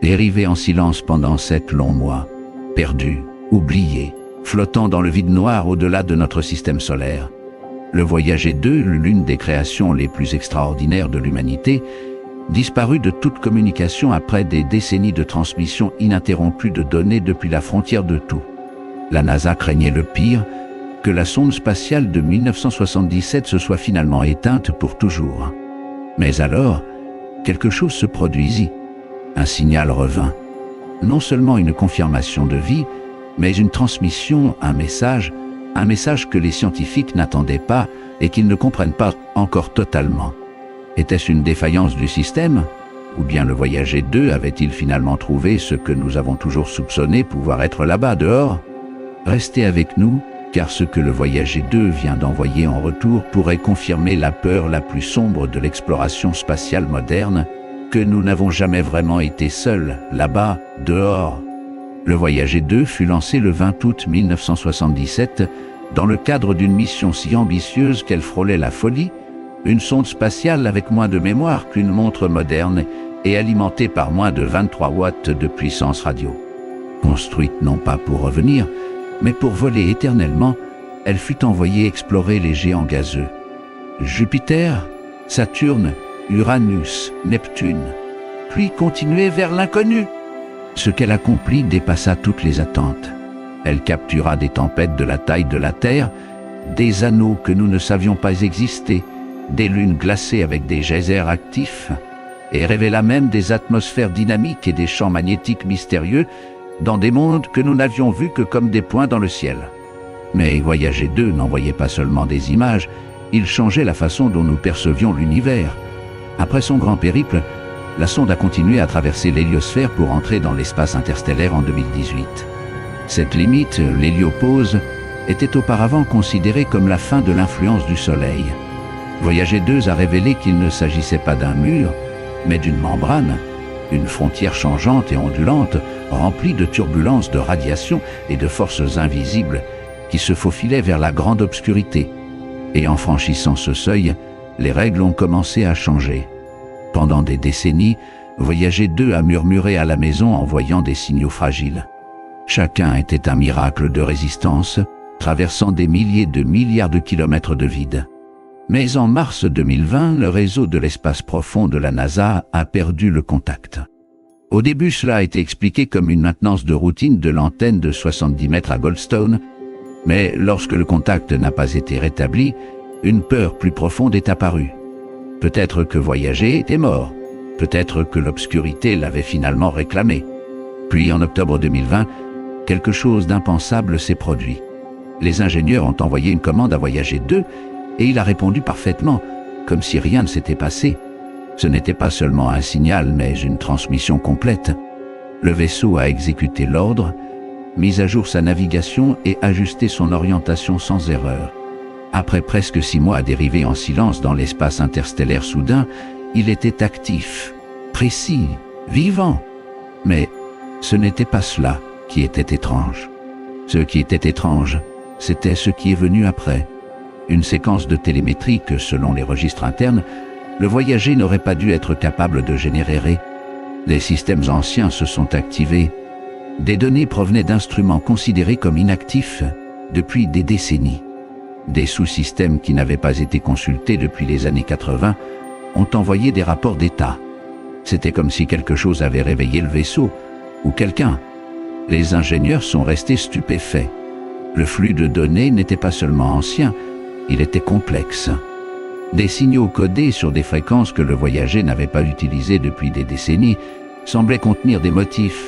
Dérivé en silence pendant 7 longs mois, perdu, oublié, flottant dans le vide noir au-delà de notre système solaire. Le Voyager 2, l'une des créations les plus extraordinaires de l'humanité, disparut de toute communication après des décennies de transmission ininterrompue de données depuis la frontière de tout. La NASA craignait le pire, que la sonde spatiale de 1977 se soit finalement éteinte pour toujours. Mais alors, quelque chose se produisit. Un signal revint. Non seulement une confirmation de vie, mais une transmission, un message que les scientifiques n'attendaient pas et qu'ils ne comprennent pas encore totalement. Était-ce une défaillance du système? Ou bien le Voyager 2 avait-il finalement trouvé ce que nous avons toujours soupçonné pouvoir être là-bas, dehors? Restez avec nous, car ce que le Voyager 2 vient d'envoyer en retour pourrait confirmer la peur la plus sombre de l'exploration spatiale moderne, que nous n'avons jamais vraiment été seuls, là-bas, dehors. Le Voyager 2 fut lancé le 20 août 1977 dans le cadre d'une mission si ambitieuse qu'elle frôlait la folie, une sonde spatiale avec moins de mémoire qu'une montre moderne et alimentée par moins de 23 watts de puissance radio. Construite non pas pour revenir, mais pour voler éternellement, elle fut envoyée explorer les géants gazeux. Jupiter, Saturne, Uranus, Neptune, puis continuer vers l'inconnu. Ce qu'elle accomplit dépassa toutes les attentes. Elle captura des tempêtes de la taille de la Terre, des anneaux que nous ne savions pas exister, des lunes glacées avec des geysers actifs, et révéla même des atmosphères dynamiques et des champs magnétiques mystérieux dans des mondes que nous n'avions vus que comme des points dans le ciel. Mais Voyager 2 n'envoyait pas seulement des images, il changeait la façon dont nous percevions l'univers. Après son grand périple, la sonde a continué à traverser l'héliosphère pour entrer dans l'espace interstellaire en 2018. Cette limite, l'héliopause, était auparavant considérée comme la fin de l'influence du Soleil. Voyager 2 a révélé qu'il ne s'agissait pas d'un mur, mais d'une membrane, une frontière changeante et ondulante, remplie de turbulences, de radiations et de forces invisibles qui se faufilaient vers la grande obscurité. Et en franchissant ce seuil, les règles ont commencé à changer. Pendant des décennies, Voyager 2 a murmuré à la maison en voyant des signaux fragiles. Chacun était un miracle de résistance, traversant des milliers de milliards de kilomètres de vide. Mais en mars 2020, le réseau de l'espace profond de la NASA a perdu le contact. Au début, cela a été expliqué comme une maintenance de routine de l'antenne de 70 mètres à Goldstone, mais lorsque le contact n'a pas été rétabli, une peur plus profonde est apparue. Peut-être que Voyager était mort, peut-être que l'obscurité l'avait finalement réclamé. Puis en octobre 2020, quelque chose d'impensable s'est produit. Les ingénieurs ont envoyé une commande à Voyager 2 et il a répondu parfaitement, comme si rien ne s'était passé. Ce n'était pas seulement un signal, mais une transmission complète. Le vaisseau a exécuté l'ordre, mis à jour sa navigation et ajusté son orientation sans erreur. Après presque 6 mois à dériver en silence dans l'espace interstellaire soudain, il était actif, précis, vivant. Mais ce n'était pas cela qui était étrange. Ce qui était étrange, c'était ce qui est venu après. Une séquence de télémétrie que, selon les registres internes, le Voyager n'aurait pas dû être capable de générer. Les systèmes anciens se sont activés. Des données provenaient d'instruments considérés comme inactifs depuis des décennies. Des sous-systèmes qui n'avaient pas été consultés depuis les années 80 ont envoyé des rapports d'état. C'était comme si quelque chose avait réveillé le vaisseau, ou quelqu'un. Les ingénieurs sont restés stupéfaits. Le flux de données n'était pas seulement ancien, il était complexe. Des signaux codés sur des fréquences que le Voyager n'avait pas utilisées depuis des décennies semblaient contenir des motifs,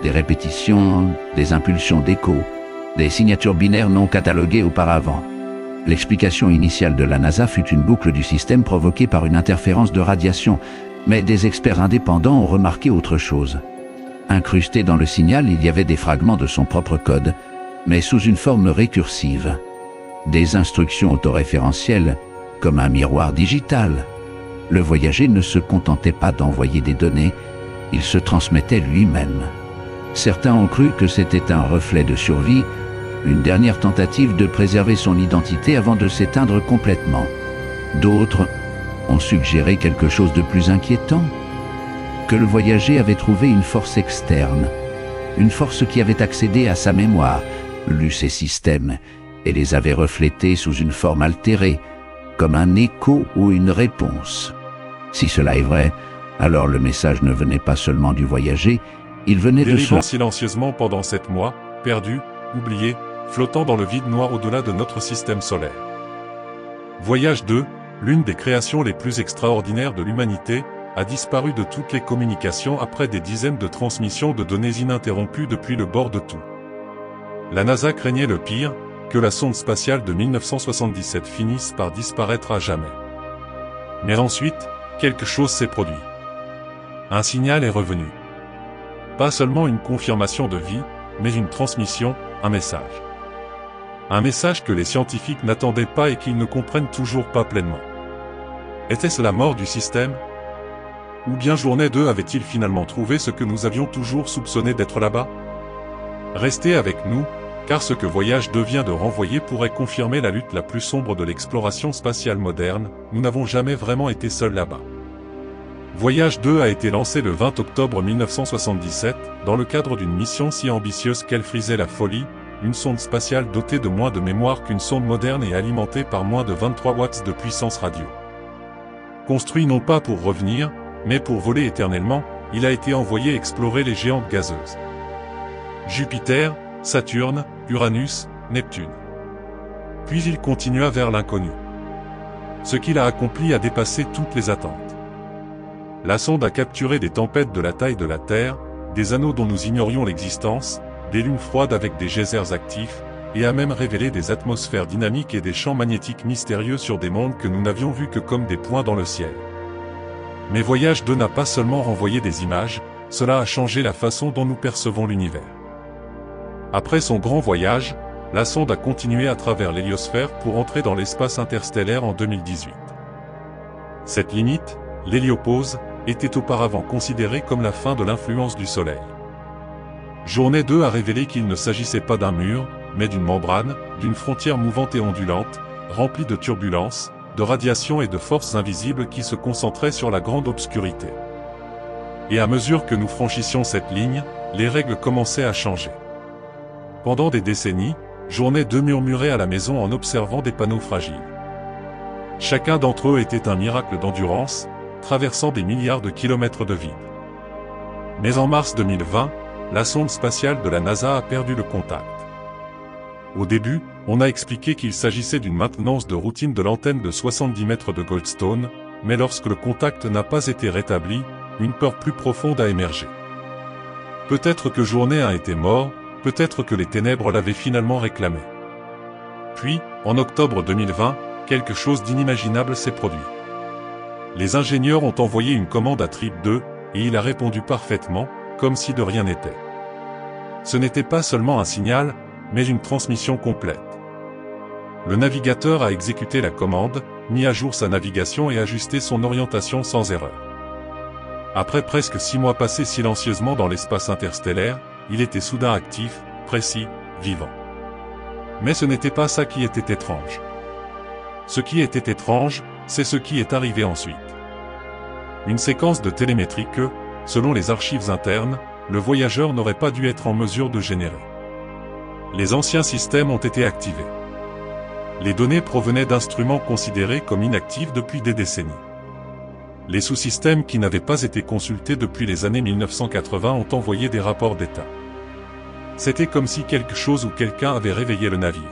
des répétitions, des impulsions d'écho, des signatures binaires non cataloguées auparavant. L'explication initiale de la NASA fut une boucle du système provoquée par une interférence de radiation, mais des experts indépendants ont remarqué autre chose. Incrustés dans le signal, il y avait des fragments de son propre code, mais sous une forme récursive. Des instructions autoréférentielles, comme un miroir digital. Le Voyager ne se contentait pas d'envoyer des données, il se transmettait lui-même. Certains ont cru que c'était un reflet de survie, une dernière tentative de préserver son identité avant de s'éteindre complètement. D'autres ont suggéré quelque chose de plus inquiétant. que le voyager avait trouvé une force externe, une force qui avait accédé à sa mémoire, lu ses systèmes, et les avait reflétés sous une forme altérée, comme un écho ou une réponse. Si cela est vrai, alors le message ne venait pas seulement du voyager, il venait de Dérivant cela. silencieusement pendant 7 mois, perdu, oublié, flottant dans le vide noir au-delà de notre système solaire. Voyage 2, l'une des créations les plus extraordinaires de l'humanité, a disparu de toutes les communications après des dizaines de transmissions de données ininterrompues depuis le bord de tout. La NASA craignait le pire, que la sonde spatiale de 1977 finisse par disparaître à jamais. Mais ensuite, quelque chose s'est produit. Un signal est revenu. Pas seulement une confirmation de vie, mais une transmission, un message. Un message que les scientifiques n'attendaient pas et qu'ils ne comprennent toujours pas pleinement. Était-ce la mort du système? Ou bien Journée 2 avait-il finalement trouvé ce que nous avions toujours soupçonné d'être là-bas? Restez avec nous, car ce que Voyage 2 vient de renvoyer pourrait confirmer la lutte la plus sombre de l'exploration spatiale moderne, nous n'avons jamais vraiment été seuls là-bas. Voyage 2 a été lancé le 20 octobre 1977, dans le cadre d'une mission si ambitieuse qu'elle frisait la folie, une sonde spatiale dotée de moins de mémoire qu'une sonde moderne et alimentée par moins de 23 watts de puissance radio. Construit non pas pour revenir, mais pour voler éternellement, il a été envoyé explorer les géantes gazeuses. Jupiter, Saturne, Uranus, Neptune. Puis il continua vers l'inconnu. Ce qu'il a accompli a dépassé toutes les attentes. La sonde a capturé des tempêtes de la taille de la Terre, des anneaux dont nous ignorions l'existence, des lunes froides avec des geysers actifs, et a même révélé des atmosphères dynamiques et des champs magnétiques mystérieux sur des mondes que nous n'avions vus que comme des points dans le ciel. Mais Voyage 2 n'a pas seulement renvoyé des images, cela a changé la façon dont nous percevons l'univers. Après son grand voyage, la sonde a continué à travers l'héliosphère pour entrer dans l'espace interstellaire en 2018. Cette limite, l'héliopause, était auparavant considérée comme la fin de l'influence du Soleil. Journée 2 a révélé qu'il ne s'agissait pas d'un mur, mais d'une membrane, d'une frontière mouvante et ondulante, remplie de turbulences, de radiations et de forces invisibles qui se concentraient sur la grande obscurité. Et à mesure que nous franchissions cette ligne, les règles commençaient à changer. Pendant des décennies, Journée 2 murmurait à la maison en observant des panneaux fragiles. Chacun d'entre eux était un miracle d'endurance, traversant des milliards de kilomètres de vide. Mais en mars 2020, la sonde spatiale de la NASA a perdu le contact. Au début, on a expliqué qu'il s'agissait d'une maintenance de routine de l'antenne de 70 mètres de Goldstone, mais lorsque le contact n'a pas été rétabli, une peur plus profonde a émergé. Peut-être que Journée a été mort, peut-être que les ténèbres l'avaient finalement réclamé. Puis, en octobre 2020, quelque chose d'inimaginable s'est produit. Les ingénieurs ont envoyé une commande à Trip 2, et il a répondu parfaitement, comme si de rien n'était. Ce n'était pas seulement un signal, mais une transmission complète. Le navigateur a exécuté la commande, mis à jour sa navigation et ajusté son orientation sans erreur. Après presque 6 mois passés silencieusement dans l'espace interstellaire, il était soudain actif, précis, vivant. Mais ce n'était pas ça qui était étrange. Ce qui était étrange, c'est ce qui est arrivé ensuite. Une séquence de télémétrie que, selon les archives internes, le voyageur n'aurait pas dû être en mesure de générer. Les anciens systèmes ont été activés. Les données provenaient d'instruments considérés comme inactifs depuis des décennies. Les sous-systèmes qui n'avaient pas été consultés depuis les années 1980 ont envoyé des rapports d'état. C'était comme si quelque chose ou quelqu'un avait réveillé le navire.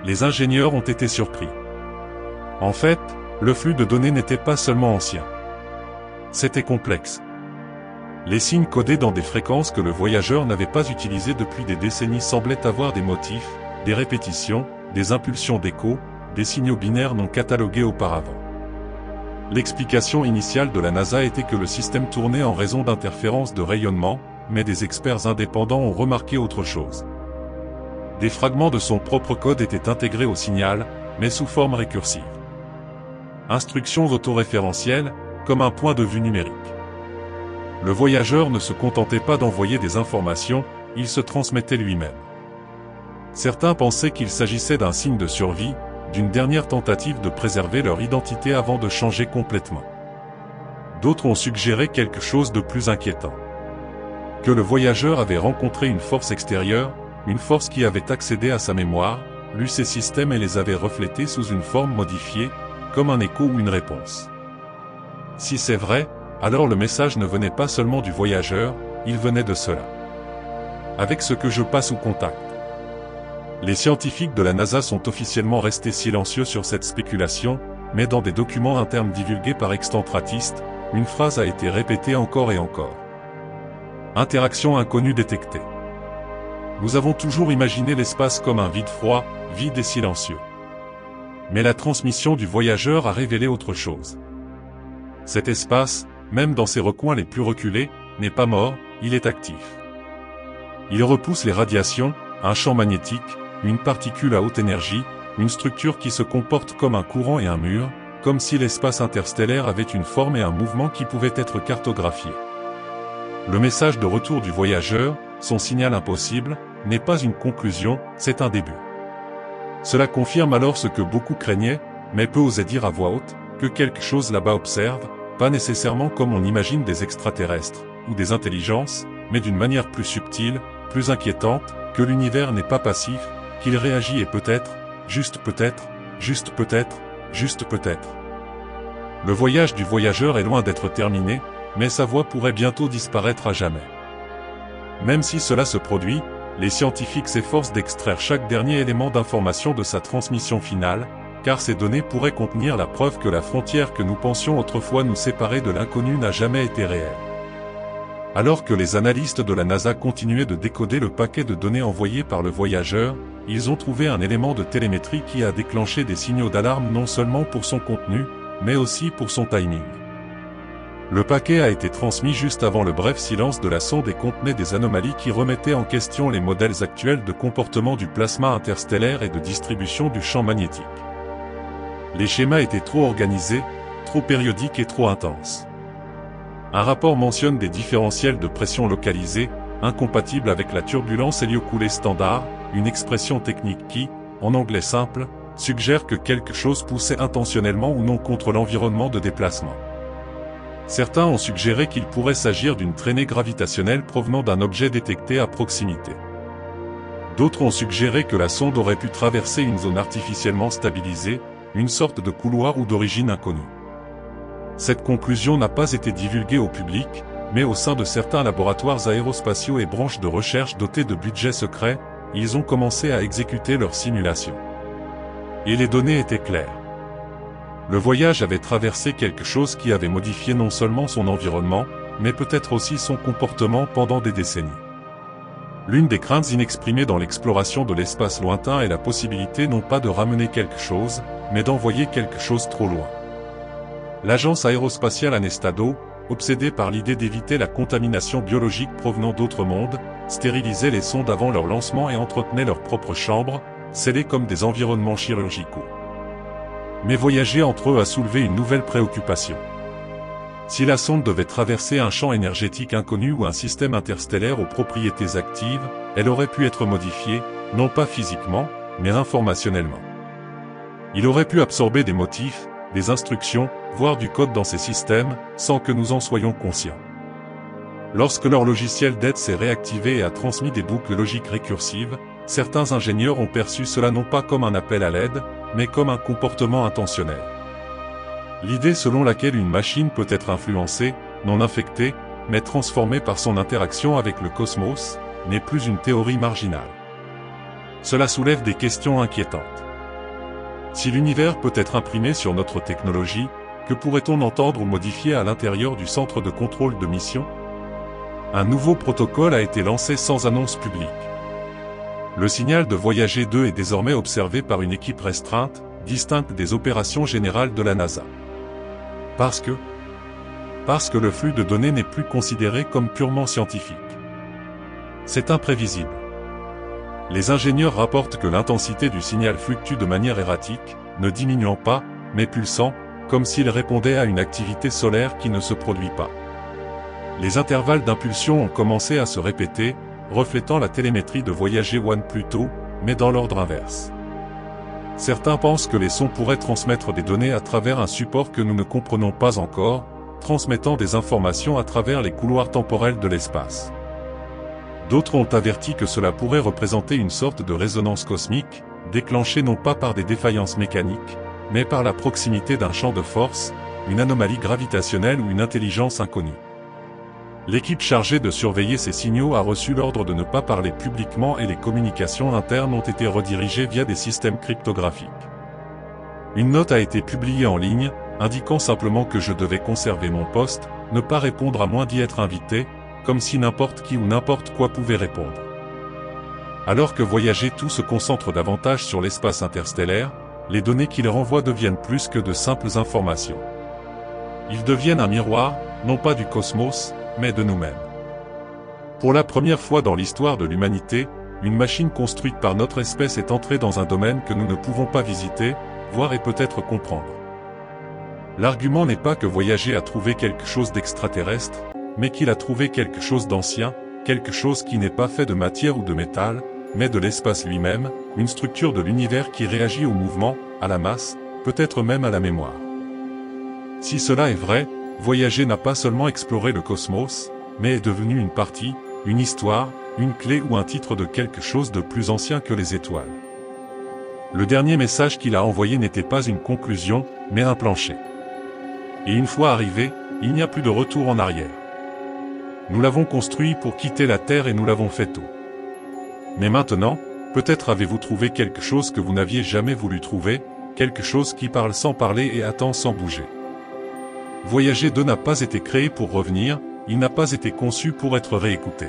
Les ingénieurs ont été surpris. En fait, le flux de données n'était pas seulement ancien. C'était complexe. Les signes codés dans des fréquences que le voyageur n'avait pas utilisées depuis des décennies semblaient avoir des motifs, des répétitions, des impulsions d'écho, des signaux binaires non catalogués auparavant. L'explication initiale de la NASA était que le système tournait en raison d'interférences de rayonnement, mais des experts indépendants ont remarqué autre chose. Des fragments de son propre code étaient intégrés au signal, mais sous forme récursive. Instructions autoréférentielles, comme un point de vue numérique. Le voyageur ne se contentait pas d'envoyer des informations, il se transmettait lui-même. Certains pensaient qu'il s'agissait d'un signe de survie, d'une dernière tentative de préserver leur identité avant de changer complètement. D'autres ont suggéré quelque chose de plus inquiétant. Que le voyageur avait rencontré une force extérieure, une force qui avait accédé à sa mémoire, lu ses systèmes et les avait reflétés sous une forme modifiée, comme un écho ou une réponse. Si c'est vrai, alors le message ne venait pas seulement du voyageur, il venait de cela. Avec ce que je passe au contact. Les scientifiques de la NASA sont officiellement restés silencieux sur cette spéculation, mais dans des documents internes divulgués par Extentratistes, une phrase a été répétée encore et encore. Interaction inconnue détectée. Nous avons toujours imaginé l'espace comme un vide froid, vide et silencieux. Mais la transmission du voyageur a révélé autre chose. Cet espace, même dans ses recoins les plus reculés, n'est pas mort, il est actif. Il repousse les radiations, un champ magnétique, une particule à haute énergie, une structure qui se comporte comme un courant et un mur, comme si l'espace interstellaire avait une forme et un mouvement qui pouvaient être cartographiés. Le message de retour du voyageur, son signal impossible, n'est pas une conclusion, c'est un début. Cela confirme alors ce que beaucoup craignaient, mais peu osaient dire à voix haute, que quelque chose là-bas observe, pas nécessairement comme on imagine des extraterrestres, ou des intelligences, mais d'une manière plus subtile, plus inquiétante, que l'univers n'est pas passif, qu'il réagit et peut-être, juste peut-être, juste peut-être, juste peut-être. Le voyage du voyageur est loin d'être terminé, mais sa voix pourrait bientôt disparaître à jamais. Même si cela se produit, les scientifiques s'efforcent d'extraire chaque dernier élément d'information de sa transmission finale, car ces données pourraient contenir la preuve que la frontière que nous pensions autrefois nous séparer de l'inconnu n'a jamais été réelle. Alors que les analystes de la NASA continuaient de décoder le paquet de données envoyées par le voyageur, ils ont trouvé un élément de télémétrie qui a déclenché des signaux d'alarme non seulement pour son contenu, mais aussi pour son timing. Le paquet a été transmis juste avant le bref silence de la sonde et contenait des anomalies qui remettaient en question les modèles actuels de comportement du plasma interstellaire et de distribution du champ magnétique. Les schémas étaient trop organisés, trop périodiques et trop intenses. Un rapport mentionne des différentiels de pression localisés, incompatibles avec la turbulence héliocoulée standard, une expression technique qui, en anglais simple, suggère que quelque chose poussait intentionnellement ou non contre l'environnement de déplacement. Certains ont suggéré qu'il pourrait s'agir d'une traînée gravitationnelle provenant d'un objet détecté à proximité. D'autres ont suggéré que la sonde aurait pu traverser une zone artificiellement stabilisée, une sorte de couloir ou d'origine inconnue. Cette conclusion n'a pas été divulguée au public, mais au sein de certains laboratoires aérospatiaux et branches de recherche dotés de budgets secrets, ils ont commencé à exécuter leurs simulations. Et les données étaient claires. Le voyage avait traversé quelque chose qui avait modifié non seulement son environnement, mais peut-être aussi son comportement pendant des décennies. L'une des craintes inexprimées dans l'exploration de l'espace lointain est la possibilité non pas de ramener quelque chose, mais d'envoyer quelque chose trop loin. L'agence aérospatiale Anestado, obsédée par l'idée d'éviter la contamination biologique provenant d'autres mondes, stérilisait les sondes avant leur lancement et entretenait leurs propres chambres, scellées comme des environnements chirurgicaux. Mais voyager entre eux a soulevé une nouvelle préoccupation. Si la sonde devait traverser un champ énergétique inconnu ou un système interstellaire aux propriétés actives, elle aurait pu être modifiée, non pas physiquement, mais informationnellement. Il aurait pu absorber des motifs, des instructions, voire du code dans ces systèmes, sans que nous en soyons conscients. Lorsque leur logiciel d'aide s'est réactivé et a transmis des boucles logiques récursives, certains ingénieurs ont perçu cela non pas comme un appel à l'aide, mais comme un comportement intentionnel. L'idée selon laquelle une machine peut être influencée, non infectée, mais transformée par son interaction avec le cosmos, n'est plus une théorie marginale. Cela soulève des questions inquiétantes. Si l'univers peut être imprimé sur notre technologie, que pourrait-on entendre ou modifier à l'intérieur du centre de contrôle de mission? Un nouveau protocole a été lancé sans annonce publique. Le signal de Voyager 2 est désormais observé par une équipe restreinte, distincte des opérations générales de la NASA. Parce que le flux de données n'est plus considéré comme purement scientifique. C'est imprévisible. Les ingénieurs rapportent que l'intensité du signal fluctue de manière erratique, ne diminuant pas, mais pulsant, comme s'il répondait à une activité solaire qui ne se produit pas. Les intervalles d'impulsion ont commencé à se répéter, reflétant la télémétrie de Voyager 1 plus tôt, mais dans l'ordre inverse. Certains pensent que les sons pourraient transmettre des données à travers un support que nous ne comprenons pas encore, transmettant des informations à travers les couloirs temporels de l'espace. D'autres ont averti que cela pourrait représenter une sorte de résonance cosmique, déclenchée non pas par des défaillances mécaniques, mais par la proximité d'un champ de force, une anomalie gravitationnelle ou une intelligence inconnue. L'équipe chargée de surveiller ces signaux a reçu l'ordre de ne pas parler publiquement et les communications internes ont été redirigées via des systèmes cryptographiques. Une note a été publiée en ligne, indiquant simplement que je devais conserver mon poste, ne pas répondre à moins d'y être invité, comme si n'importe qui ou n'importe quoi pouvait répondre. Alors que Voyager 2 se concentre davantage sur l'espace interstellaire, les données qu'il renvoie deviennent plus que de simples informations. Ils deviennent un miroir, non pas du cosmos, mais de nous-mêmes. Pour la première fois dans l'histoire de l'humanité, une machine construite par notre espèce est entrée dans un domaine que nous ne pouvons pas visiter, voir et peut-être comprendre. L'argument n'est pas que Voyager a trouvé quelque chose d'extraterrestre, mais qu'il a trouvé quelque chose d'ancien, quelque chose qui n'est pas fait de matière ou de métal, mais de l'espace lui-même, une structure de l'univers qui réagit au mouvement, à la masse, peut-être même à la mémoire. Si cela est vrai, Voyager n'a pas seulement exploré le cosmos, mais est devenu une partie, une histoire, une clé ou un titre de quelque chose de plus ancien que les étoiles. Le dernier message qu'il a envoyé n'était pas une conclusion, mais un plancher. Et une fois arrivé, il n'y a plus de retour en arrière. Nous l'avons construit pour quitter la Terre et nous l'avons fait tôt. Mais maintenant, peut-être avez-vous trouvé quelque chose que vous n'aviez jamais voulu trouver, quelque chose qui parle sans parler et attend sans bouger. Voyager 2 n'a pas été créé pour revenir, il n'a pas été conçu pour être réécouté.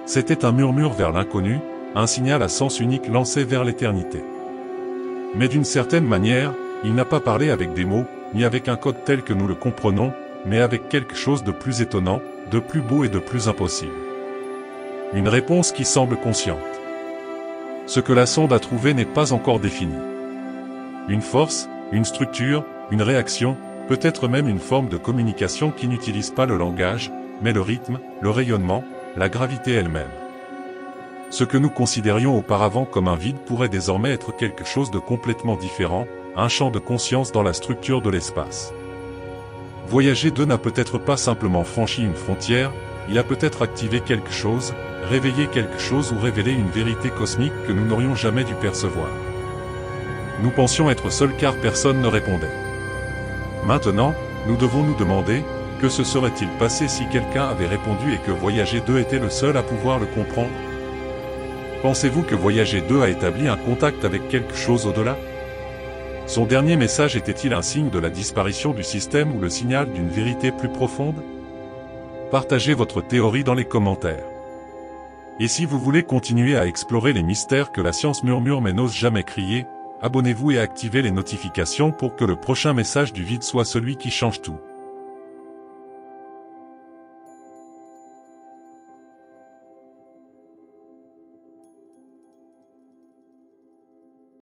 C'était un murmure vers l'inconnu, un signal à sens unique lancé vers l'éternité. Mais d'une certaine manière, il n'a pas parlé avec des mots, ni avec un code tel que nous le comprenons, mais avec quelque chose de plus étonnant, de plus beau et de plus impossible. Une réponse qui semble consciente. Ce que la sonde a trouvé n'est pas encore défini. Une force, une structure, une réaction, peut-être même une forme de communication qui n'utilise pas le langage, mais le rythme, le rayonnement, la gravité elle-même. Ce que nous considérions auparavant comme un vide pourrait désormais être quelque chose de complètement différent, un champ de conscience dans la structure de l'espace. Voyager 2 n'a peut-être pas simplement franchi une frontière, il a peut-être activé quelque chose, réveillé quelque chose ou révélé une vérité cosmique que nous n'aurions jamais dû percevoir. Nous pensions être seuls car personne ne répondait. Maintenant, nous devons nous demander, que se serait-il passé si quelqu'un avait répondu et que Voyager 2 était le seul à pouvoir le comprendre? Pensez-vous que Voyager 2 a établi un contact avec quelque chose au-delà? Son dernier message était-il un signe de la disparition du système ou le signal d'une vérité plus profonde? Partagez votre théorie dans les commentaires. Et si vous voulez continuer à explorer les mystères que la science murmure mais n'ose jamais crier, abonnez-vous et activez les notifications pour que le prochain message du vide soit celui qui change tout.